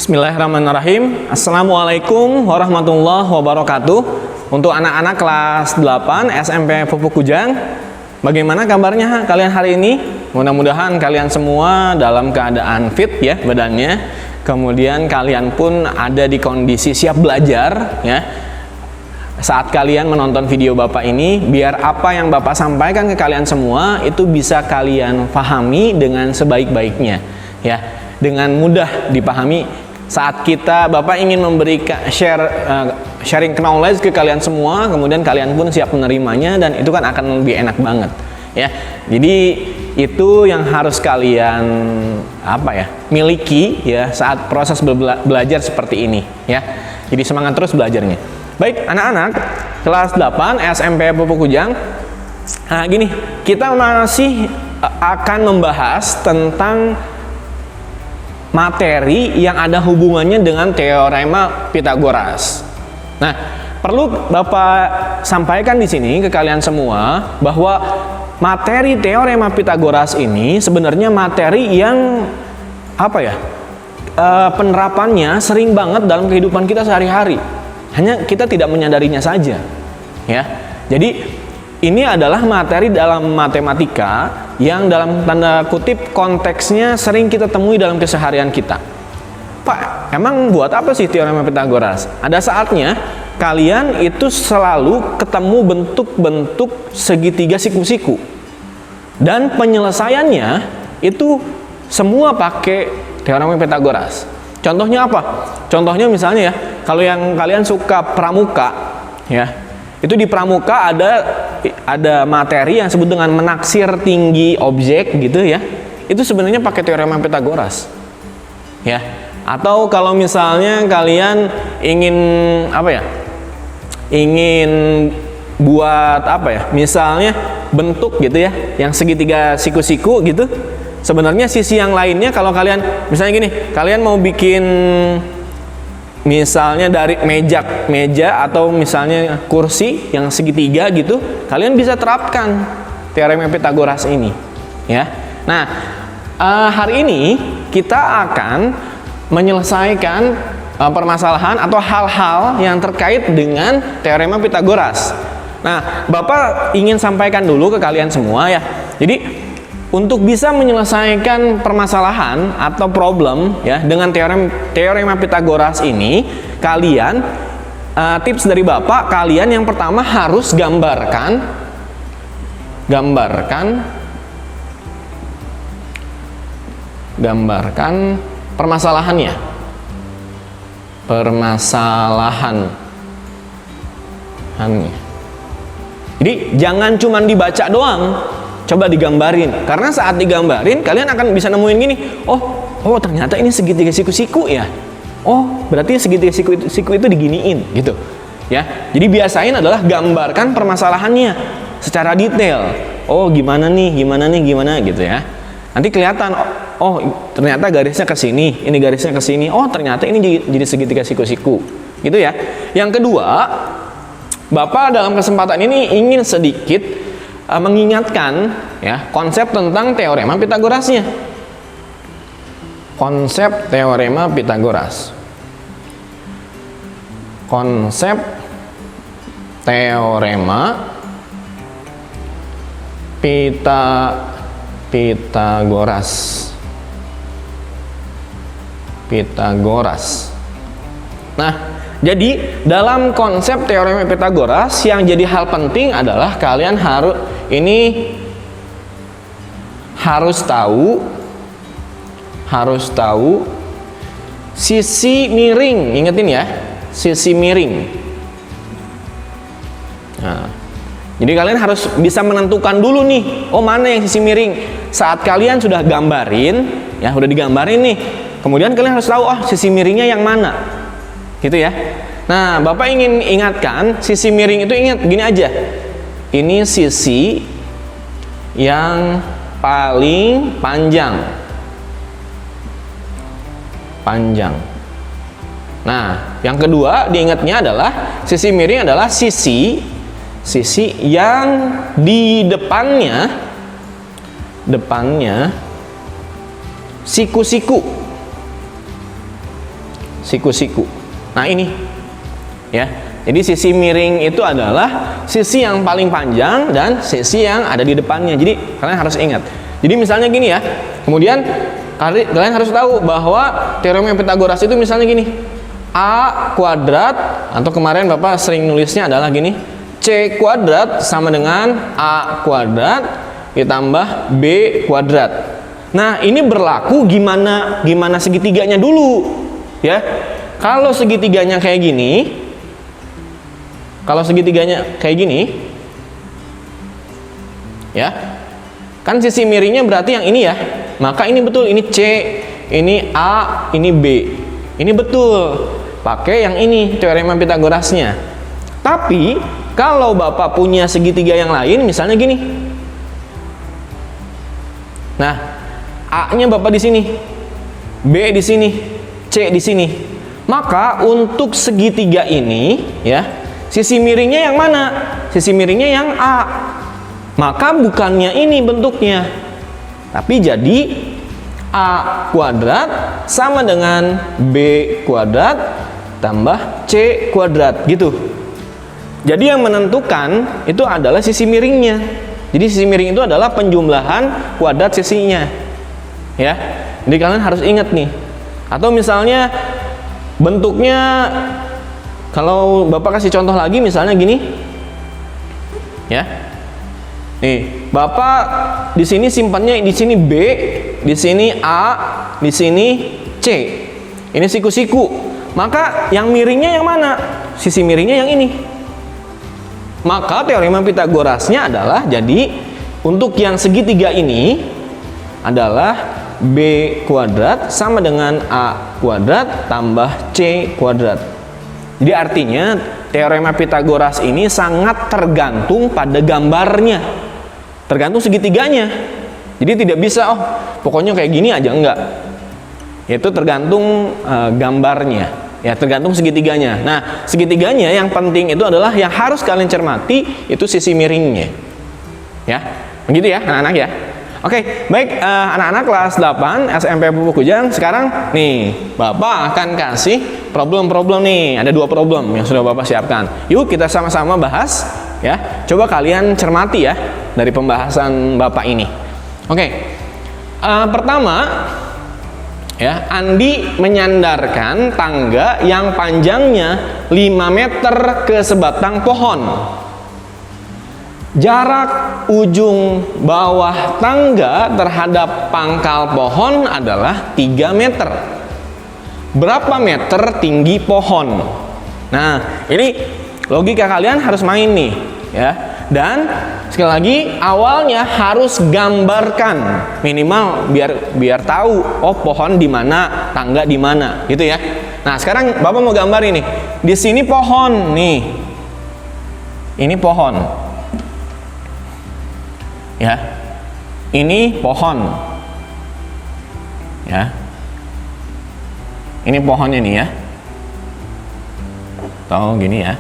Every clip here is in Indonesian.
Bismillahirrahmanirrahim. Assalamualaikum warahmatullahi wabarakatuh. Untuk anak-anak kelas 8 SMP Pupuk Kujang, bagaimana kabarnya kalian hari ini? Mudah-mudahan kalian semua dalam keadaan fit ya badannya. Kemudian kalian pun ada di kondisi siap belajar ya. Saat kalian menonton video Bapak ini, biar apa yang Bapak sampaikan ke kalian semua itu bisa kalian pahami dengan sebaik-baiknya ya, dengan mudah dipahami. Saat Bapak ingin memberikan sharing knowledge ke kalian semua, kemudian kalian pun siap menerimanya, dan itu kan akan lebih enak banget ya. Jadi itu yang harus kalian miliki ya saat proses belajar seperti ini ya. Jadi semangat terus belajarnya. Baik anak-anak kelas 8 SMP Pupuk Kujang. Nah gini, kita masih akan membahas tentang materi yang ada hubungannya dengan teorema Pythagoras. Nah, perlu Bapak sampaikan di sini ke kalian semua bahwa materi teorema Pythagoras ini sebenarnya materi yang penerapannya sering banget dalam kehidupan kita sehari-hari. Hanya kita tidak menyadarinya saja. Ya. Jadi ini adalah materi dalam matematika yang dalam tanda kutip konteksnya sering kita temui dalam keseharian kita. Pak, emang buat apa sih teorema Pythagoras? Ada saatnya kalian itu selalu ketemu bentuk-bentuk segitiga siku-siku. Dan penyelesaiannya itu semua pakai teorema Pythagoras. Contohnya apa? Contohnya misalnya ya, kalau yang kalian suka pramuka ya, itu di pramuka ada materi yang disebut dengan menaksir tinggi objek gitu ya. Itu sebenarnya pakai teorema Pythagoras. Ya. Atau kalau misalnya kalian ingin ingin buat misalnya bentuk gitu ya, yang segitiga siku-siku gitu. Sebenarnya sisi yang lainnya kalau kalian misalnya gini, kalian mau bikin misalnya dari meja atau misalnya kursi yang segitiga gitu, kalian bisa terapkan teorema Pythagoras ini ya. Nah, hari ini kita akan menyelesaikan permasalahan atau hal-hal yang terkait dengan teorema Pythagoras. Nah, Bapak ingin sampaikan dulu ke kalian semua ya. Jadi untuk bisa menyelesaikan permasalahan atau problem ya dengan teorema Pythagoras ini, kalian tips dari Bapak, kalian yang pertama harus gambarkan permasalahannya. Jadi jangan cuma dibaca doang, coba digambarin, karena saat digambarin kalian akan bisa nemuin gini, oh ternyata ini segitiga siku-siku ya, oh berarti segitiga siku itu diginiin gitu ya. Jadi biasain adalah gambarkan permasalahannya secara detail, oh gimana gitu ya. Nanti kelihatan, oh ternyata garisnya ke sini, ini garisnya ke sini, oh ternyata ini jadi segitiga siku-siku gitu ya. Yang kedua, Bapak dalam kesempatan ini ingin sedikit mengingatkan ya konsep tentang teorema Pythagorasnya. Konsep teorema Pythagoras. Konsep teorema Pythagoras. Nah, jadi dalam konsep teorema Pythagoras yang jadi hal penting adalah kalian harus tahu sisi miring. Ingetin ya, sisi miring. Nah, jadi kalian harus bisa menentukan dulu nih, oh mana yang sisi miring. Saat kalian sudah gambarin, ya udah digambarin nih, kemudian kalian harus tahu, oh sisi miringnya yang mana, gitu ya. Nah, Bapak ingin ingatkan, sisi miring itu ingat gini aja, ini sisi yang paling panjang. Nah, yang kedua diingatnya adalah sisi miring adalah sisi yang di depannya siku-siku siku-siku. Nah ini ya, jadi sisi miring itu adalah sisi yang paling panjang dan sisi yang ada di depannya. Jadi kalian harus ingat. Jadi misalnya gini ya, kemudian kalian harus tahu bahwa teorema Pitagoras itu misalnya gini, A kuadrat, atau kemarin Bapak sering nulisnya adalah gini, C kuadrat sama dengan A kuadrat ditambah B kuadrat. Nah ini berlaku gimana segitiganya dulu ya. Kalau segitiganya kayak gini, ya kan sisi miringnya berarti yang ini ya, maka ini betul, ini C, ini A, ini B, ini betul pakai yang ini teorema Pitagorasnya. Tapi kalau Bapak punya segitiga yang lain, misalnya gini, nah A-nya Bapak di sini, B di sini, C di sini. Maka untuk segitiga ini ya, sisi miringnya yang mana? Sisi miringnya yang A. Maka bukannya ini bentuknya, tapi jadi A kuadrat sama dengan B kuadrat tambah C kuadrat gitu. Jadi yang menentukan itu adalah sisi miringnya. Jadi sisi miring itu adalah penjumlahan kuadrat sisinya. Ya, jadi kalian harus ingat nih. Atau misalnya bentuknya, kalau Bapak kasih contoh lagi, misalnya gini, ya, nih Bapak di sini simpannya di sini B, di sini A, di sini C. Ini siku-siku. Maka yang miringnya yang mana? Sisi miringnya yang ini. Maka teorema Pitagorasnya adalah, jadi untuk yang segitiga ini adalah B kuadrat sama dengan A kuadrat tambah C kuadrat. Jadi artinya teorema Pitagoras ini sangat tergantung pada gambarnya, tergantung segitiganya. Jadi tidak bisa pokoknya kayak gini aja, enggak. Itu tergantung gambarnya, ya tergantung segitiganya. Nah segitiganya yang penting itu adalah yang harus kalian cermati itu sisi miringnya, ya begitu ya anak-anak ya. Oke, baik anak-anak kelas 8 SMP Pupuk Kujang. Sekarang nih Bapak akan kasih problem-problem nih. Ada 2 problem yang sudah Bapak siapkan. Yuk kita sama-sama bahas ya. Coba kalian cermati ya dari pembahasan Bapak ini. Oke, pertama ya, Andi menyandarkan tangga yang panjangnya 5 meter ke sebatang pohon. Jarak ujung bawah tangga terhadap pangkal pohon adalah 3 meter. Berapa meter tinggi pohon? Nah, ini logika kalian harus main nih, ya. Dan sekali lagi awalnya harus gambarkan minimal biar tahu pohon di mana, tangga di mana, gitu ya. Nah, sekarang Bapak mau gambar ini. Di sini pohon nih. Ini pohon. Ya, ini pohon, ya, ini pohonnya nih ya, tahu gini ya.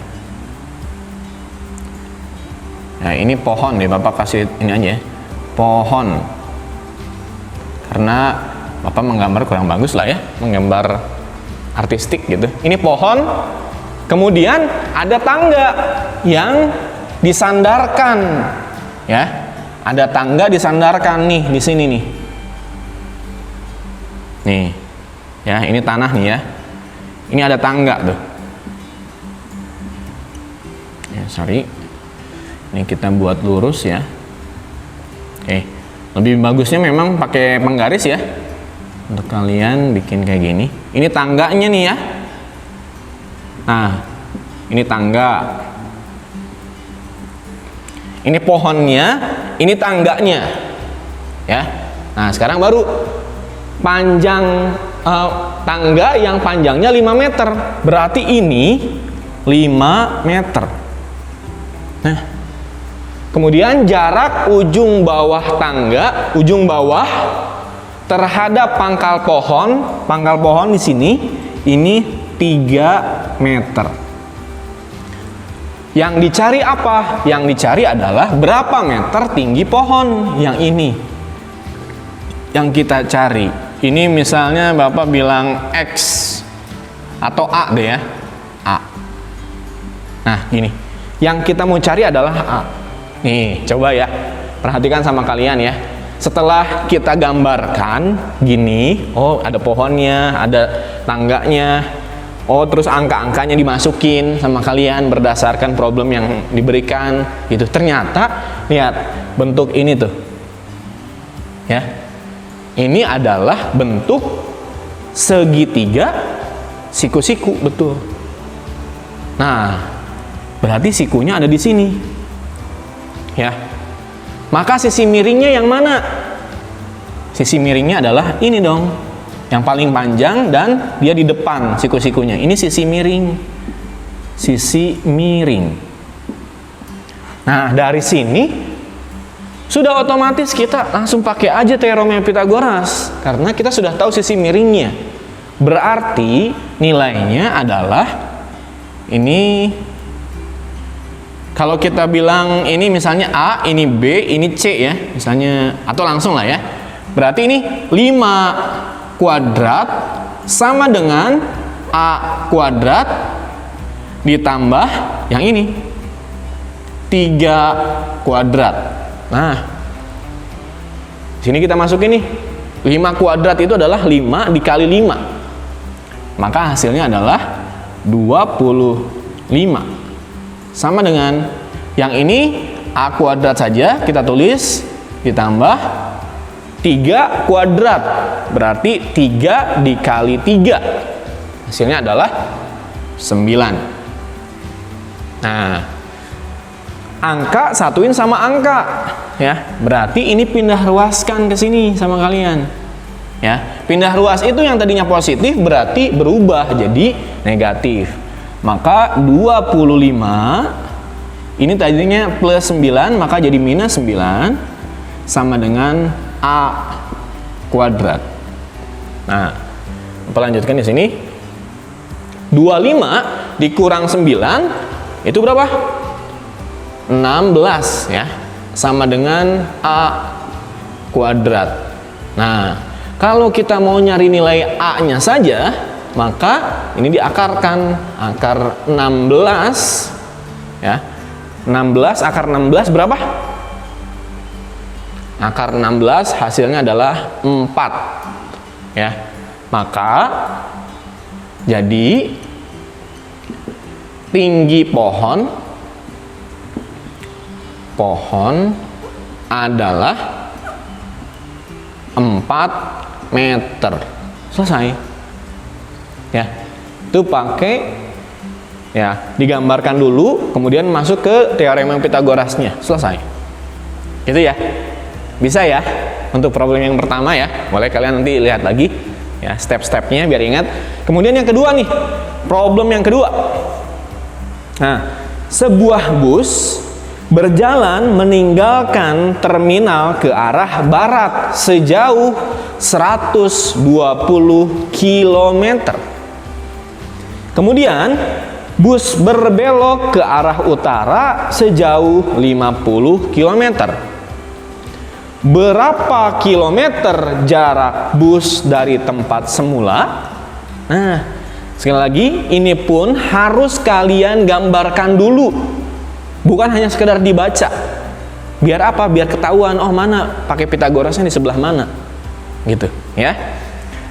Nah ini pohon nih, Bapak kasih ini aja, pohon, karena Bapak menggambar kurang bagus lah ya, menggambar artistik gitu. Ini pohon, kemudian ada tangga yang disandarkan, ya. Ada tangga disandarkan nih di sini nih. Nih. Ya, ini tanah nih ya. Ini ada tangga tuh. Ya, sorry. Ini kita buat lurus ya. Oke. Lebih bagusnya memang pakai penggaris ya. Untuk kalian bikin kayak gini. Ini tangganya nih ya. Nah, ini tangga. Ini pohonnya, ini tangganya, ya. Nah sekarang baru panjang tangga yang panjangnya 5 meter, berarti ini 5 meter. Nah, kemudian jarak ujung bawah tangga, ujung bawah terhadap pangkal pohon di sini, ini 3 meter. Yang dicari apa? Yang dicari adalah berapa meter tinggi pohon yang ini. Yang kita cari. Ini misalnya Bapak bilang X atau A deh ya, A. Nah gini, yang kita mau cari adalah A. Nih coba ya, perhatikan sama kalian ya. Setelah kita gambarkan gini, oh ada pohonnya, ada tangganya, oh terus angka-angkanya dimasukin sama kalian berdasarkan problem yang diberikan gitu. Ternyata lihat bentuk ini tuh ya, ini adalah bentuk segitiga siku-siku, betul. Nah berarti sikunya ada di sini ya. Maka sisi miringnya yang mana? Sisi miringnya adalah ini dong, yang paling panjang dan dia di depan siku-sikunya. Ini sisi miring. Sisi miring. Nah, dari sini sudah otomatis kita langsung pakai aja teorema Pitagoras karena kita sudah tahu sisi miringnya. Berarti nilainya adalah ini. Kalau kita bilang ini misalnya A, ini B, ini C ya, misalnya, atau langsung lah ya. Berarti ini 5 kuadrat sama dengan A kuadrat ditambah yang ini 3 kuadrat. Nah, sini kita masukin nih 5 kuadrat itu adalah 5 dikali 5, maka hasilnya adalah 25 sama dengan yang ini A kuadrat saja kita tulis ditambah 3 kuadrat, berarti 3 dikali 3 hasilnya adalah 9. Nah, angka satuin sama angka ya, berarti ini pindah ruaskan ke sini sama kalian ya. Pindah ruas itu yang tadinya positif berarti berubah jadi negatif, maka 25 ini tadinya plus 9 maka jadi minus 9 sama dengan A kuadrat. Nah, kita lanjutkan di sini. 25 dikurang 9 itu berapa? 16 ya, sama dengan A kuadrat. Nah, kalau kita mau nyari nilai A-nya saja, maka ini diakarkan, akar 16 ya. 16 akar 16 berapa? Akar 16 hasilnya adalah 4 ya. Maka jadi tinggi pohon adalah 4 meter. Selesai ya. Itu pakai ya, digambarkan dulu kemudian masuk ke teorema Pitagorasnya. Selesai. Gitu ya. Bisa ya untuk problem yang pertama ya. Boleh kalian nanti lihat lagi ya step-stepnya biar ingat. Kemudian yang kedua nih, problem yang kedua. Nah, sebuah bus berjalan meninggalkan terminal ke arah barat sejauh 120 km. Kemudian bus berbelok ke arah utara sejauh 50 km. Berapa kilometer jarak bus dari tempat semula? Nah, sekali lagi ini pun harus kalian gambarkan dulu. Bukan hanya sekedar dibaca. Biar apa? Biar ketahuan, oh mana pakai Pitagorasnya di sebelah mana. Gitu, ya.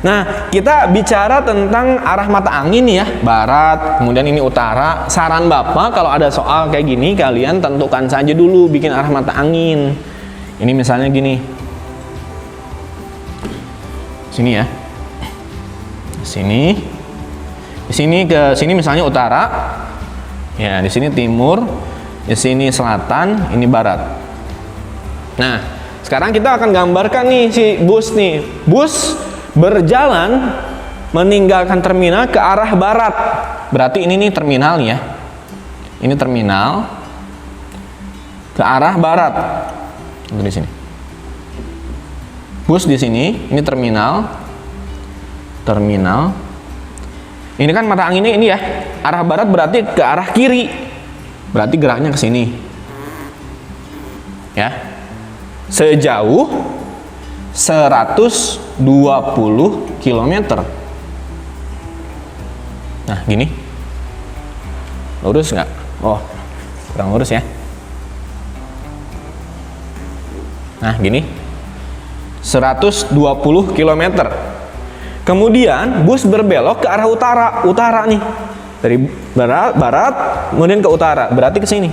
Nah, kita bicara tentang arah mata angin ya, barat, kemudian ini utara. Saran Bapak kalau ada soal kayak gini, kalian tentukan saja dulu bikin arah mata angin. Ini misalnya gini. Sini ya. Sini. Di sini ke sini misalnya utara. Ya, di sini timur, di sini selatan, ini barat. Nah, sekarang kita akan gambarkan nih si bus nih. Bus berjalan meninggalkan terminal ke arah barat. Berarti ini nih terminal ya. Ini terminal ke arah barat. Di sini. Bus di sini, ini terminal. Terminal. Ini kan mata anginnya ini ya. Arah barat berarti ke arah kiri. Berarti geraknya ke sini. Ya. Sejauh 120 km. Nah, gini. Lurus nggak? Oh, kurang lurus ya. Nah, gini. 120 km. Kemudian bus berbelok ke arah utara nih. Dari barat, kemudian ke utara, berarti ke sini.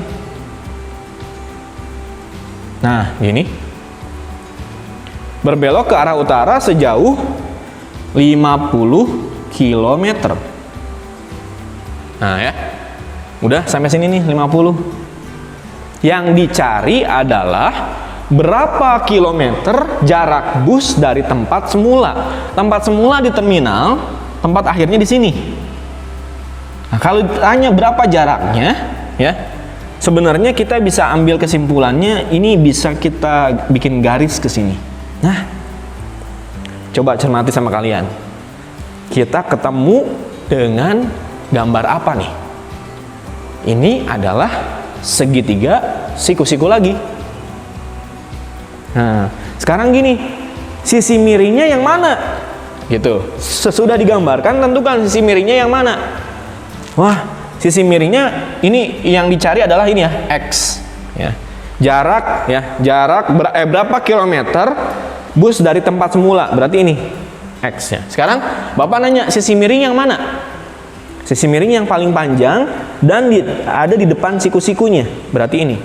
Nah, gini. Berbelok ke arah utara sejauh 50 km. Nah, ya. Udah sampai sini nih 50. Yang dicari adalah berapa kilometer jarak bus dari tempat semula. Tempat semula di terminal, tempat akhirnya di sini. Nah, kalau ditanya berapa jaraknya, ya, sebenarnya kita bisa ambil kesimpulannya, ini bisa kita bikin garis ke sini. Nah, coba cermati sama kalian. Kita ketemu dengan gambar apa nih? Ini adalah segitiga siku-siku lagi. Nah, sekarang gini, sisi miringnya yang mana? Gitu. Sesudah digambarkan, tentukan sisi miringnya yang mana. Wah, sisi miringnya ini yang dicari adalah ini ya, X. Ya. Jarak berapa kilometer bus dari tempat semula? Berarti ini X ya. Sekarang Bapak nanya, sisi miring yang mana? Sisi miring yang paling panjang dan ada di depan siku-sikunya. Berarti ini.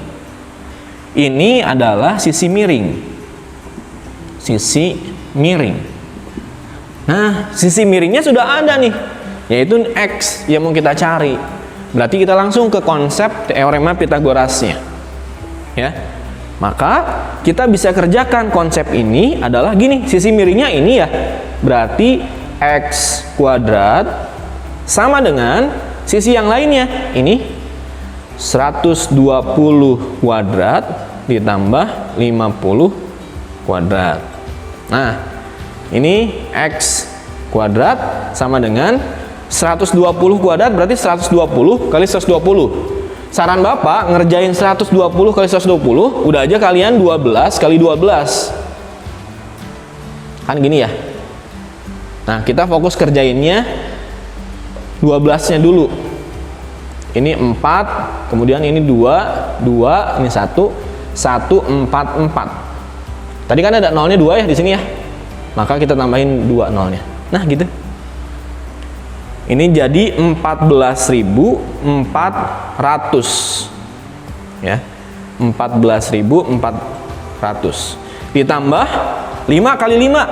Ini adalah sisi miring. Sisi miring. Nah, sisi miringnya sudah ada nih, yaitu X yang mau kita cari. Berarti kita langsung ke konsep teorema Pythagorasnya. Ya. Maka kita bisa kerjakan konsep ini adalah gini, sisi miringnya ini ya. Berarti X kuadrat sama dengan sisi yang lainnya. Ini 120 kuadrat ditambah 50 kuadrat. Nah, ini X kuadrat sama dengan 120 kuadrat, berarti 120 kali 120. Saran Bapak ngerjain 120 kali 120, udah aja kalian 12 kali 12. Kan gini ya. Nah, kita fokus kerjainnya 12-nya dulu. Ini 4, kemudian ini 2, ini 1, 4, 4. Tadi kan ada nolnya 2 ya di sini ya. Maka kita tambahin 2 nolnya. Nah, gitu. Ini jadi 14.400. Ya. 14.400. Ditambah 5 kali 5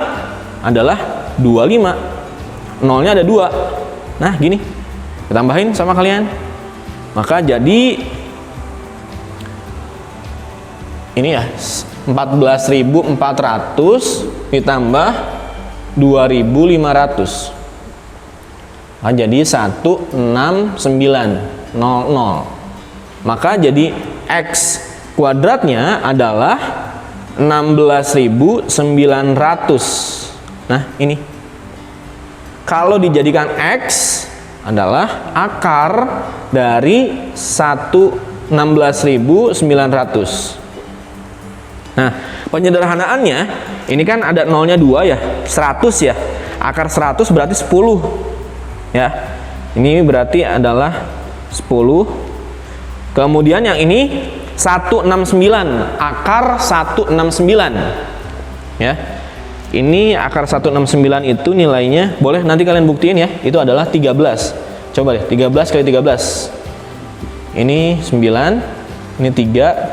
adalah 25. Nolnya ada 2. Nah, gini. Kita tambahin sama kalian. Maka jadi ini ya 14.400 ditambah 2.500. Nah, jadi 16900. Maka jadi X kuadratnya adalah 16.900. Nah, ini kalau dijadikan X adalah akar dari 16.900. Nah, penyederhanaannya ini kan ada nolnya 2 ya, 100 ya. Akar 100 berarti 10. Ya. Ini berarti adalah 10. Kemudian yang ini 169, akar 169. Ya. Ini akar 169 itu nilainya, boleh nanti kalian buktiin ya, itu adalah 13. Coba deh, 13 kali 13. Ini 9, ini 3,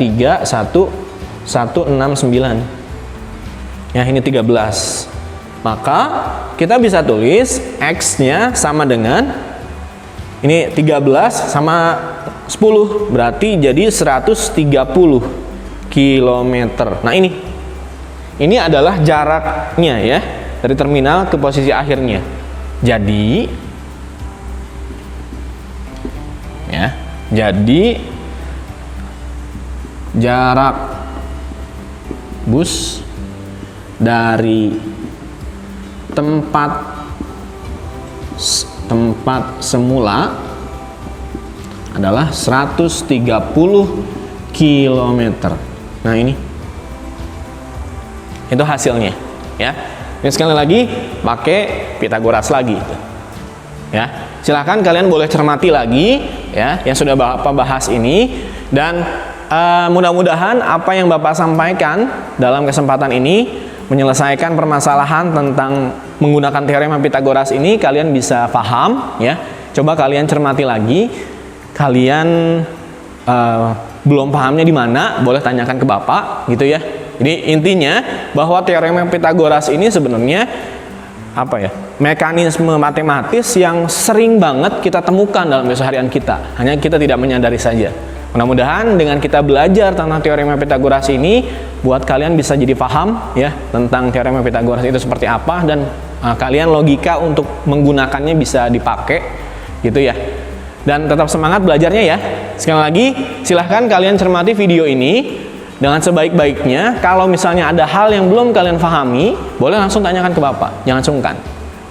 1, 169. Ya, ini 13. Maka kita bisa tulis X-nya sama dengan ini 13 sama 10, berarti jadi 130 km. Nah, ini adalah jaraknya ya, dari terminal ke posisi akhirnya. Jadi ya, jarak bus dari tempat semula adalah 130 km. Nah, ini itu hasilnya ya. Ini sekali lagi pakai Pythagoras lagi ya. silahkan kalian boleh cermati lagi ya yang sudah Bapak bahas ini, dan mudah-mudahan apa yang Bapak sampaikan dalam kesempatan ini menyelesaikan permasalahan tentang menggunakan teorema Pitagoras ini kalian bisa paham ya. Coba kalian cermati lagi, kalian belum pahamnya di mana, boleh tanyakan ke Bapak gitu ya. Jadi intinya bahwa teorema Pitagoras ini sebenarnya apa ya? Mekanisme matematis yang sering banget kita temukan dalam keseharian kita. Hanya kita tidak menyadari saja. Mudah-mudahan dengan kita belajar tentang teorema Pitagoras ini buat kalian bisa jadi paham ya tentang teorema Pitagoras itu seperti apa, dan kalian logika untuk menggunakannya bisa dipakai gitu ya. Dan tetap semangat belajarnya ya. Sekali lagi, silahkan kalian cermati video ini dengan sebaik-baiknya. Kalau misalnya ada hal yang belum kalian pahami, boleh langsung tanyakan ke Bapak, jangan sungkan.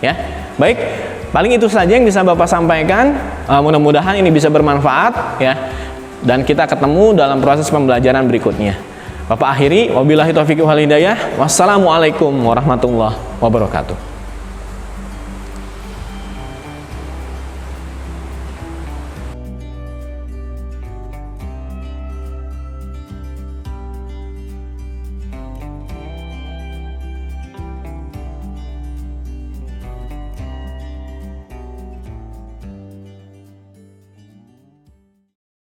Ya, baik. Paling itu saja yang bisa Bapak sampaikan. Mudah-mudahan ini bisa bermanfaat ya. Dan kita ketemu dalam proses pembelajaran berikutnya. Bapak akhiri, wabillahi taufiq wal hidayah. Wassalamualaikum warahmatullahi wabarakatuh.